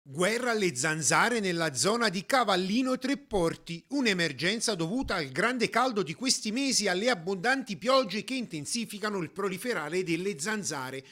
Guerra alle zanzare nella zona di Cavallino Treporti, un'emergenza dovuta al grande caldo di questi mesi e alle abbondanti piogge che intensificano il proliferare delle zanzare.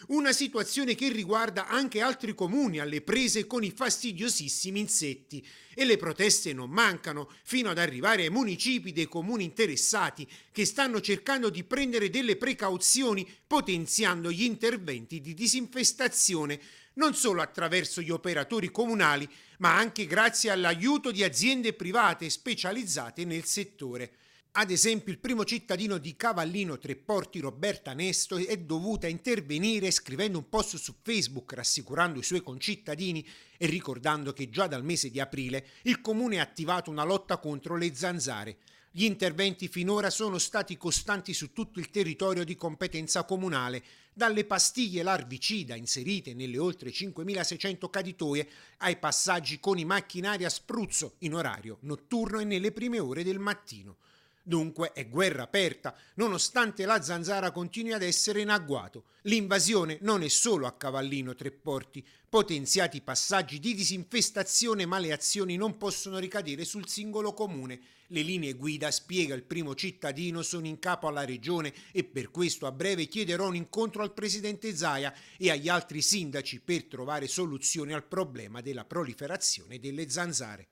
Una situazione che riguarda anche altri comuni alle prese con i fastidiosissimi insetti. E le proteste non mancano, fino ad arrivare ai municipi dei comuni interessati, che stanno cercando di prendere delle precauzioni potenziando gli interventi di disinfestazione, non solo attraverso gli operatori comunali, ma anche grazie all'aiuto di aziende private specializzate nel settore. Ad esempio, il primo cittadino di Cavallino Treporti, Roberta Nesto, è dovuta intervenire scrivendo un post su Facebook rassicurando i suoi concittadini e ricordando che già dal mese di aprile il comune ha attivato una lotta contro le zanzare. Gli interventi finora sono stati costanti su tutto il territorio di competenza comunale, dalle pastiglie larvicida inserite nelle oltre 5.600 caditoie ai passaggi con i macchinari a spruzzo in orario notturno e nelle prime ore del mattino. Dunque è guerra aperta, nonostante la zanzara continui ad essere in agguato. L'invasione non è solo a Cavallino Treporti, potenziati passaggi di disinfestazione, ma le azioni non possono ricadere sul singolo comune. Le linee guida, spiega il primo cittadino, sono in capo alla regione e per questo a breve chiederò un incontro al presidente Zaia e agli altri sindaci per trovare soluzioni al problema della proliferazione delle zanzare.